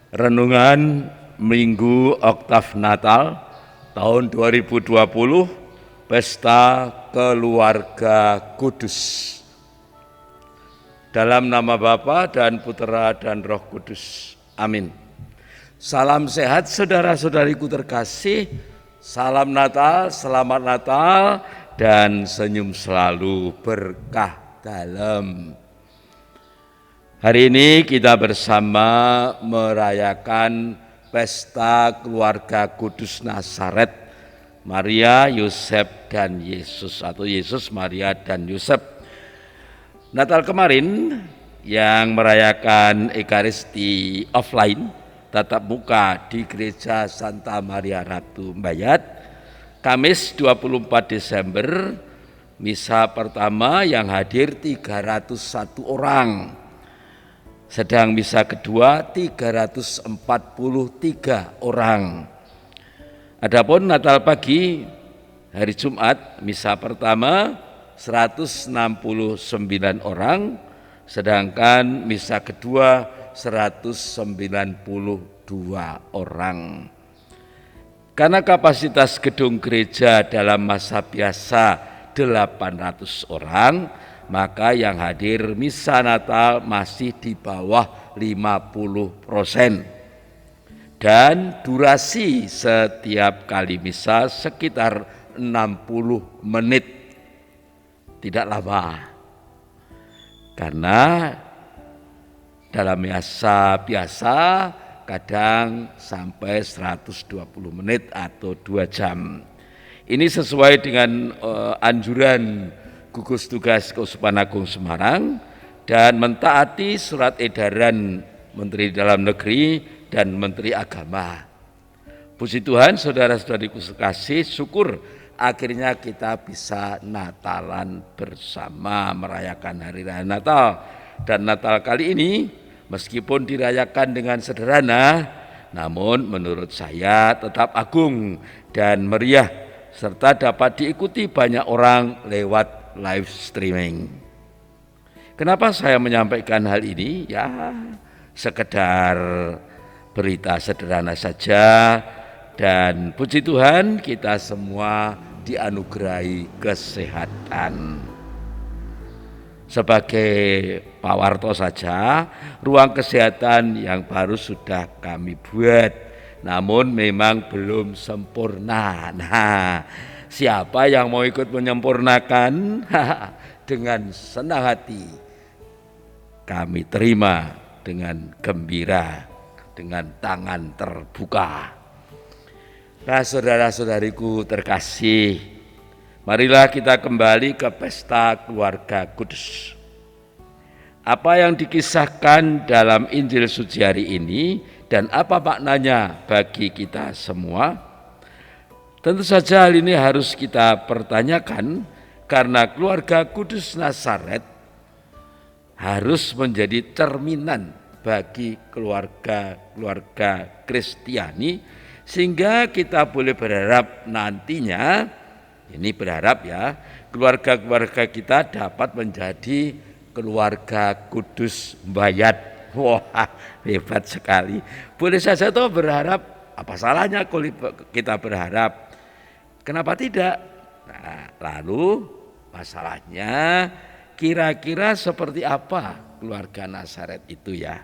Renungan Minggu Oktav Natal tahun 2020, Pesta Keluarga Kudus. Dalam nama Bapa dan Putera dan Roh Kudus. Amin. Salam sehat saudara-saudariku terkasih. Salam Natal, selamat Natal, dan senyum selalu, berkah dalam. Hari ini kita bersama merayakan Pesta Keluarga Kudus Nazaret, Maria, Yosef, dan Yesus, atau Yesus, Maria, dan Yosef. Natal kemarin yang merayakan Ekaristi offline, tatap muka di Gereja Santa Maria Ratu Mbayat, Kamis 24 Desember, misa pertama yang hadir 301 orang. Sedang misa kedua 343 orang. Adapun Natal pagi hari Jumat, misa pertama 169 orang, sedangkan misa kedua 192 orang. Karena kapasitas gedung gereja dalam masa biasa 800 orang, maka yang hadir misa Natal masih di bawah 50%. Dan durasi setiap kali misa sekitar 60 menit. Tidak lama. Karena dalam misa biasa kadang sampai 120 menit atau 2 jam. Ini sesuai dengan anjuran Gugus Tugas Keuskupan Agung Semarang dan mentaati surat edaran Menteri Dalam Negeri dan Menteri Agama. Puji Tuhan, saudara-saudariku sekasih, syukur akhirnya kita bisa Natalan bersama, merayakan Hari Raya Natal. Dan Natal kali ini meskipun dirayakan dengan sederhana, namun menurut saya tetap agung dan meriah, serta dapat diikuti banyak orang lewat live streaming. Kenapa saya menyampaikan hal ini? Ya, sekedar berita sederhana saja, dan puji Tuhan kita semua dianugerahi kesehatan. Sebagai Pak Warto saja, ruang kesehatan yang baru sudah kami buat, namun memang belum sempurna. Nah, siapa yang mau ikut menyempurnakan? Dengan senang hati kami terima dengan gembira, dengan tangan terbuka. Nah, saudara-saudariku terkasih, marilah kita kembali ke Pesta Keluarga Kudus. Apa yang dikisahkan dalam Injil suci hari ini dan apa maknanya bagi kita semua? Tentu saja hal ini harus kita pertanyakan karena keluarga Kudus Nazaret harus menjadi cerminan bagi keluarga Kristiani, sehingga kita boleh berharap nantinya, ini berharap ya, keluarga-keluarga kita dapat menjadi keluarga Kudus Mbayat. Wah, hebat sekali. Boleh saja toh berharap, apa salahnya kalau kita berharap? Kenapa tidak? Nah, lalu masalahnya kira-kira seperti apa keluarga Nazaret itu ya?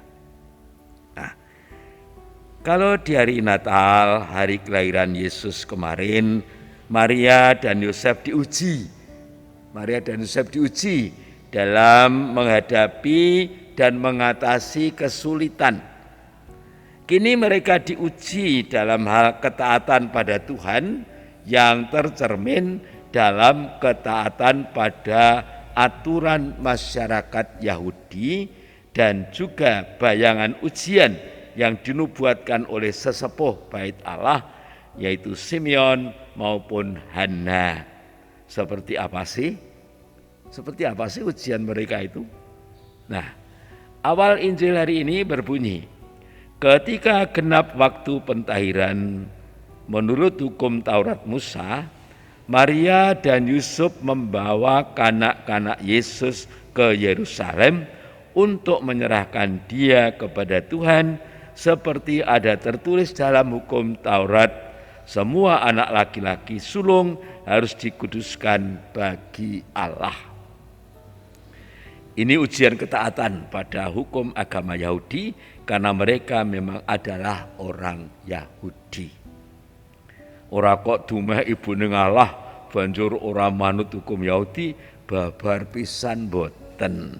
Nah, kalau di hari Natal, hari kelahiran Yesus kemarin, Maria dan Yosef diuji. Maria dan Yosef diuji dalam menghadapi dan mengatasi kesulitan. Kini mereka diuji dalam hal ketaatan pada Tuhan yang tercermin dalam ketaatan pada aturan masyarakat Yahudi dan juga bayangan ujian yang dinubuatkan oleh sesepuh Bait Allah, yaitu Simeon maupun Hana. Seperti apa sih? Seperti apa sih ujian mereka itu? Nah, awal Injil hari ini berbunyi, ketika genap waktu pentahiran menurut hukum Taurat Musa, Maria dan Yusuf membawa kanak-kanak Yesus ke Yerusalem untuk menyerahkan dia kepada Tuhan seperti ada tertulis dalam hukum Taurat, semua anak laki-laki sulung harus dikuduskan bagi Allah. Ini ujian ketaatan pada hukum agama Yahudi karena mereka memang adalah orang Yahudi. Ora kok dumeh ibune ngalah banjur ora manut hukum Yahudi, babar pisan boten.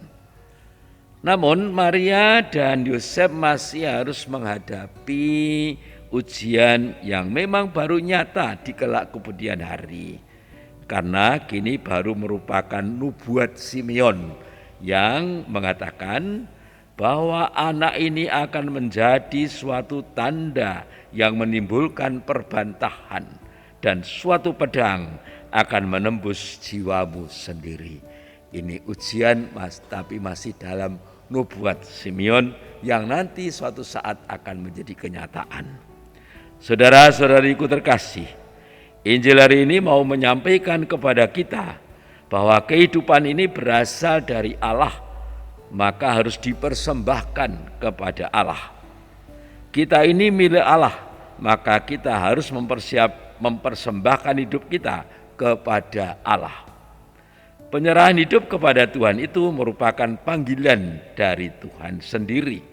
Namun Maria dan Yosef masih harus menghadapi ujian yang memang baru nyata di kelak kemudian hari. Karena kini baru merupakan nubuat Simeon yang mengatakan bahwa anak ini akan menjadi suatu tanda yang menimbulkan perbantahan dan suatu pedang akan menembus jiwamu sendiri. Ini ujian tapi masih dalam nubuat Simeon yang nanti suatu saat akan menjadi kenyataan. Saudara-saudariku terkasih, Injil hari ini mau menyampaikan kepada kita bahwa kehidupan ini berasal dari Allah, maka harus dipersembahkan kepada Allah. Kita ini milik Allah, maka kita harus mempersembahkan hidup kita kepada Allah. Penyerahan hidup kepada Tuhan itu merupakan panggilan dari Tuhan sendiri.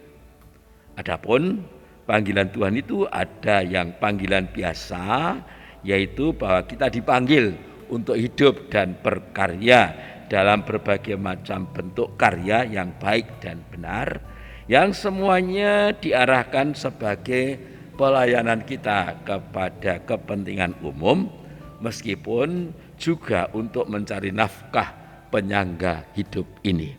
Adapun panggilan Tuhan itu ada yang panggilan biasa, yaitu bahwa kita dipanggil untuk hidup dan berkarya dalam berbagai macam bentuk karya yang baik dan benar, yang semuanya diarahkan sebagai pelayanan kita kepada kepentingan umum, meskipun juga untuk mencari nafkah penyangga hidup ini.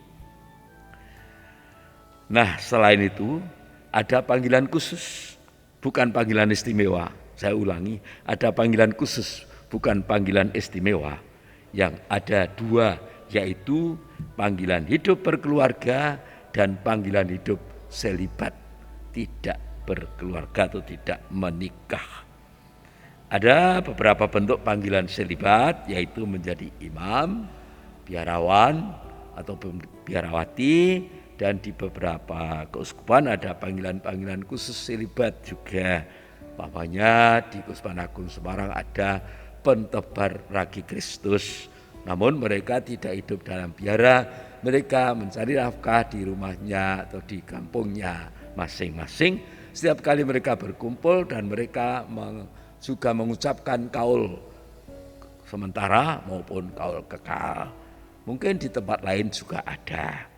Nah, selain itu ada panggilan khusus, bukan panggilan istimewa. Saya ulangi, ada panggilan khusus, bukan panggilan istimewa. Yang ada dua, yaitu panggilan hidup berkeluarga dan panggilan hidup selibat, tidak berkeluarga atau tidak menikah. Ada beberapa bentuk panggilan selibat, yaitu menjadi imam, biarawan atau biarawati, dan di beberapa keuskupan ada panggilan-panggilan khusus selibat juga. Umpamanya di Keuskupan Agung Semarang ada pentebar ragi Kristus, namun mereka tidak hidup dalam biara, mereka mencari nafkah di rumahnya atau di kampungnya masing-masing. Setiap kali mereka berkumpul dan mereka juga mengucapkan kaul sementara maupun kaul kekal. Mungkin di tempat lain juga ada.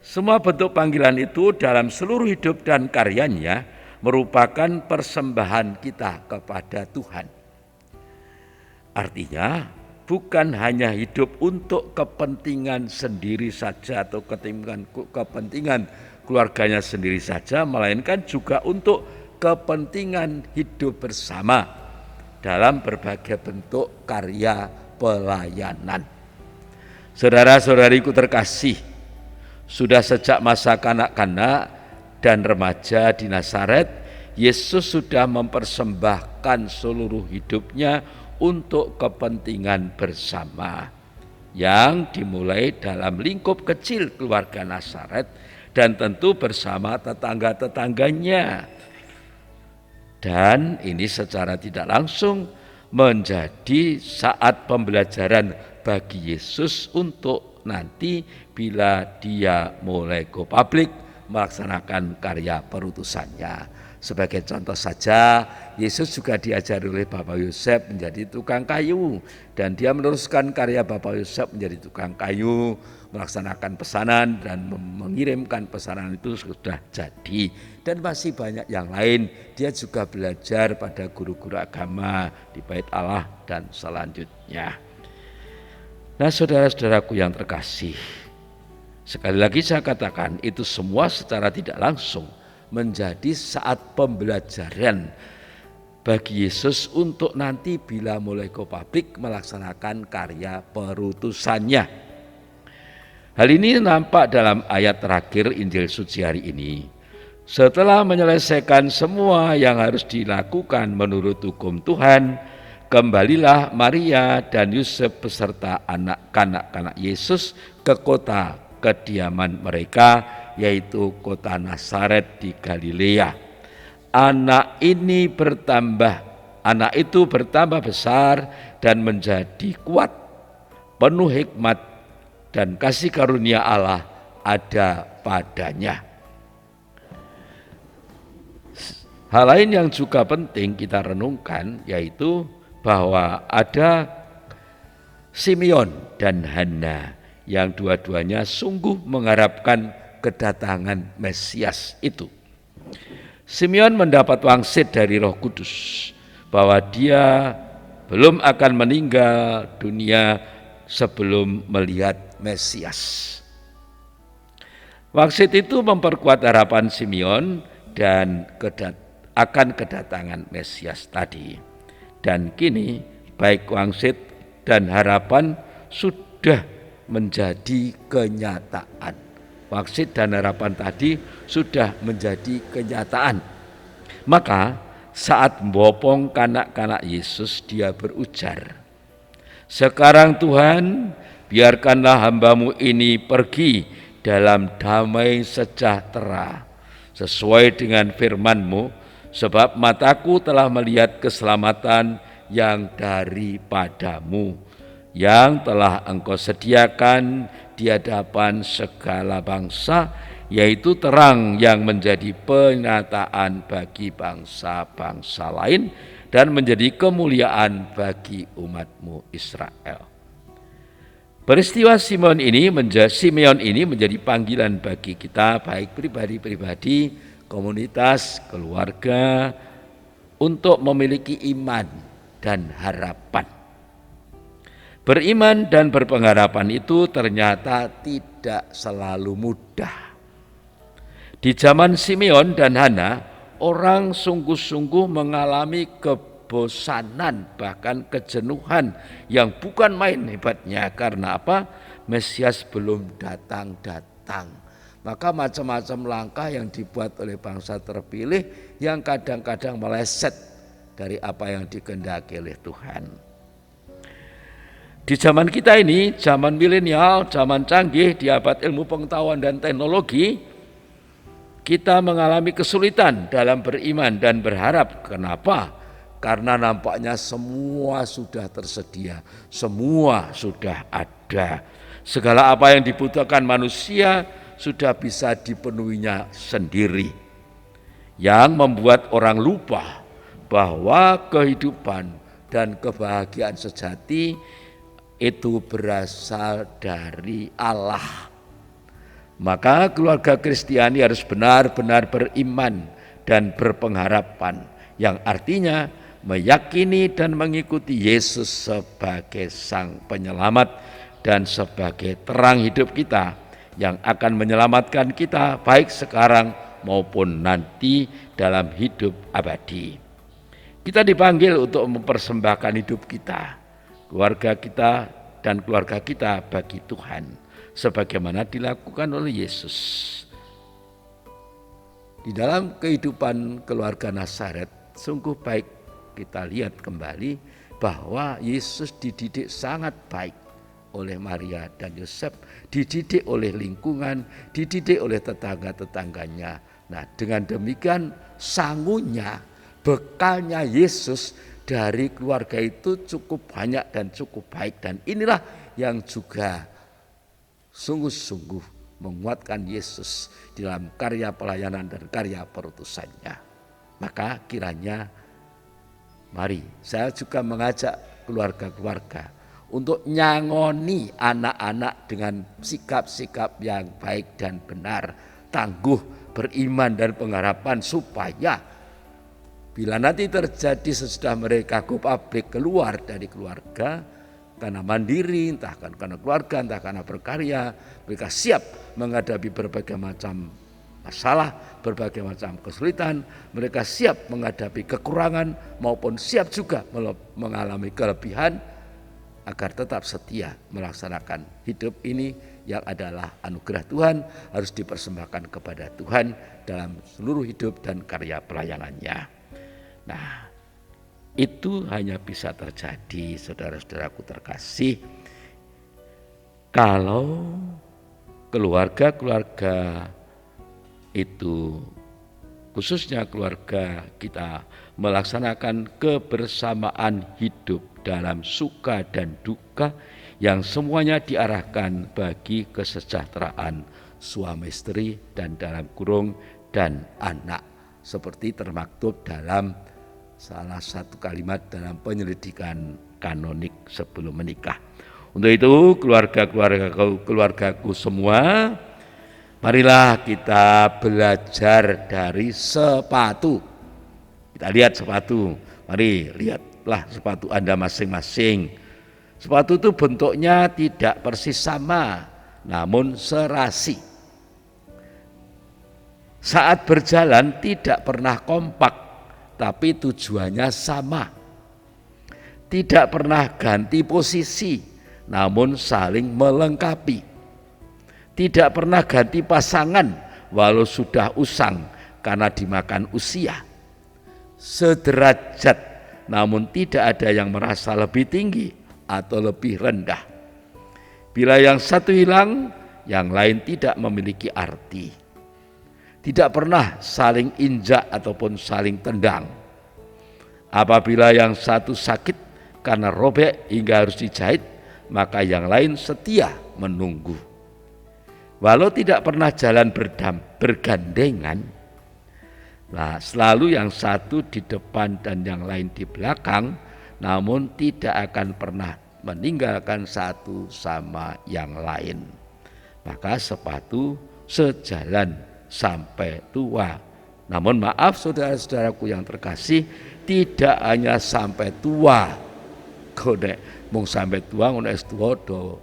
Semua bentuk panggilan itu dalam seluruh hidup dan karyanya merupakan persembahan kita kepada Tuhan. Artinya bukan hanya hidup untuk kepentingan sendiri saja atau kepentingan keluarganya sendiri saja, melainkan juga untuk kepentingan hidup bersama dalam berbagai bentuk karya pelayanan. Saudara-saudariku terkasih, sudah sejak masa kanak-kanak dan remaja di Nazaret, Yesus sudah mempersembahkan seluruh hidupnya untuk kepentingan bersama yang dimulai dalam lingkup kecil keluarga Nazaret dan tentu bersama tetangga-tetangganya. Dan ini secara tidak langsung menjadi saat pembelajaran bagi Yesus untuk nanti bila dia mulai go public melaksanakan karya perutusannya. Sebagai contoh saja, Yesus juga diajari oleh Bapak Yosef menjadi tukang kayu, dan dia meneruskan karya Bapak Yosef menjadi tukang kayu, melaksanakan pesanan dan mengirimkan pesanan itu sudah jadi. Dan masih banyak yang lain. Dia juga belajar pada guru-guru agama di Bait Allah dan selanjutnya. Nah, saudara-saudaraku yang terkasih, sekali lagi saya katakan itu semua secara tidak langsung menjadi saat pembelajaran bagi Yesus untuk nanti bila mulai go public melaksanakan karya perutusannya. Hal ini nampak dalam ayat terakhir Injil suci hari ini. Setelah menyelesaikan semua yang harus dilakukan menurut hukum Tuhan, kembalilah Maria dan Yosef beserta anak-anak Yesus ke kota kediaman mereka yaitu kota Nazaret di Galilea. Anak itu bertambah besar dan menjadi kuat, penuh hikmat dan kasih karunia Allah ada padanya. Hal lain yang juga penting kita renungkan yaitu bahwa ada Simeon dan Hana yang dua-duanya sungguh mengharapkan kedatangan Mesias itu. Simeon mendapat wangsit dari Roh Kudus bahwa dia belum akan meninggal dunia sebelum melihat Mesias. Wangsit itu memperkuat harapan Simeon dan akan kedatangan Mesias tadi. Dan kini baik wangsit dan harapan sudah menjadi kenyataan. Wangsit dan harapan tadi sudah menjadi kenyataan. Maka saat membopong kanak-kanak Yesus, dia berujar, "Sekarang Tuhan, biarkanlah hamba-Mu ini pergi dalam damai sejahtera, sesuai dengan firman-Mu, sebab mataku telah melihat keselamatan yang daripada-Mu, yang telah Engkau sediakan di hadapan segala bangsa, yaitu terang yang menjadi penyataan bagi bangsa-bangsa lain dan menjadi kemuliaan bagi umat-Mu Israel." Peristiwa Simeon ini menjadi panggilan bagi kita, baik pribadi-pribadi, komunitas, keluarga, untuk memiliki iman dan harapan. Beriman dan berpengharapan itu ternyata tidak selalu mudah. Di zaman Simeon dan Hana, orang sungguh-sungguh mengalami kebosanan, bahkan kejenuhan yang bukan main hebatnya. Karena apa? Mesias belum datang-datang. Maka macam-macam langkah yang dibuat oleh bangsa terpilih yang kadang-kadang meleset dari apa yang dikehendaki oleh Tuhan. Di zaman kita ini, zaman milenial, zaman canggih, di abad ilmu pengetahuan dan teknologi, kita mengalami kesulitan dalam beriman dan berharap. Kenapa? Karena nampaknya semua sudah tersedia, semua sudah ada. Segala apa yang dibutuhkan manusia sudah bisa dipenuhinya sendiri. Yang membuat orang lupa bahwa kehidupan dan kebahagiaan sejati itu berasal dari Allah. Maka keluarga Kristiani harus benar-benar beriman dan berpengharapan, yang artinya meyakini dan mengikuti Yesus sebagai Sang Penyelamat dan sebagai terang hidup kita yang akan menyelamatkan kita baik sekarang maupun nanti dalam hidup abadi. Kita dipanggil untuk mempersembahkan hidup kita, keluarga kita dan keluarga kita bagi Tuhan, sebagaimana dilakukan oleh Yesus. Di dalam kehidupan keluarga Nazaret, sungguh baik kita lihat kembali bahwa Yesus dididik sangat baik oleh Maria dan Yosef, dididik oleh lingkungan, dididik oleh tetangga-tetangganya. Nah, dengan demikian sangunya, bekalnya Yesus dari keluarga itu cukup banyak dan cukup baik. Dan inilah yang juga sungguh-sungguh menguatkan Yesus dalam karya pelayanan dan karya perutusannya. Maka kiranya mari saya juga mengajak keluarga-keluarga untuk nyangoni anak-anak dengan sikap-sikap yang baik dan benar, tangguh, beriman dan pengharapan, supaya bila nanti terjadi sesudah mereka go public, keluar dari keluarga karena mandiri, entah karena keluarga, entah karena berkarya, mereka siap menghadapi berbagai macam masalah, berbagai macam kesulitan, mereka siap menghadapi kekurangan maupun siap juga mengalami kelebihan, agar tetap setia melaksanakan hidup ini yang adalah anugerah Tuhan, harus dipersembahkan kepada Tuhan dalam seluruh hidup dan karya pelayanannya. Nah, itu hanya bisa terjadi, saudara-saudaraku terkasih, kalau keluarga-keluarga itu khususnya keluarga kita melaksanakan kebersamaan hidup dalam suka dan duka yang semuanya diarahkan bagi kesejahteraan suami istri dan dalam kurung dan anak, seperti termaktub dalam salah satu kalimat dalam penyelidikan kanonik sebelum menikah. Untuk itu keluargaku semua, marilah kita belajar dari sepatu. Kita lihat sepatu, mari lihatlah sepatu Anda masing-masing. Sepatu itu bentuknya tidak persis sama, namun serasi. Saat berjalan tidak pernah kompak, tapi tujuannya sama. Tidak pernah ganti posisi, namun saling melengkapi. Tidak pernah ganti pasangan, walau sudah usang karena dimakan usia. Sederajat, namun tidak ada yang merasa lebih tinggi atau lebih rendah. Bila yang satu hilang, yang lain tidak memiliki arti. Tidak pernah saling injak ataupun saling tendang. Apabila yang satu sakit karena robek hingga harus dijahit, maka yang lain setia menunggu. Walau tidak pernah jalan bergandengan, nah, selalu yang satu di depan dan yang lain di belakang, namun tidak akan pernah meninggalkan satu sama yang lain. Maka sepatu sejalan sampai tua. Namun maaf saudara-saudaraku yang terkasih, tidak hanya sampai tua. Kode mung sampai tua ngono es tua do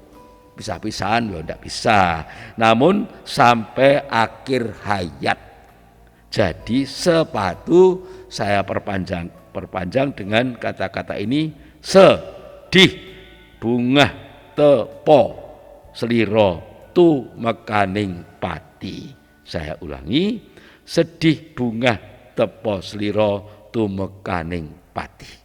pisah-pisahan ya ndak bisa. Namun sampai akhir hayat. Jadi sepatu saya perpanjang dengan kata-kata ini, sedih bunga tepo seliro tu mekaning pati. Saya ulangi, sedih bunga tepo seliro tu mekaning pati.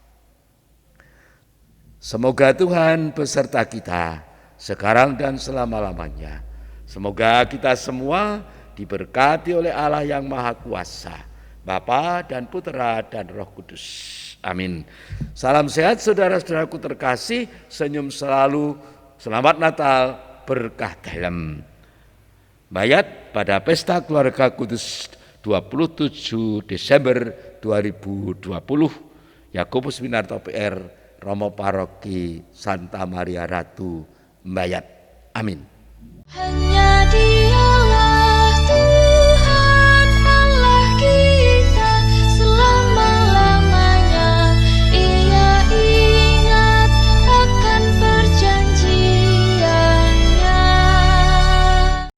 Semoga Tuhan beserta kita sekarang dan selama-lamanya. Semoga kita semua diberkati oleh Allah yang Maha Kuasa, Bapa dan Putera dan Roh Kudus. Amin. Salam sehat saudara-saudaraku terkasih, senyum selalu, selamat Natal, berkah dalam. Bayat pada Pesta Keluarga Kudus 27 Desember 2020, Yakobus Winarto PR, Romo Paroki Santa Maria Ratu, Bayat. Amin.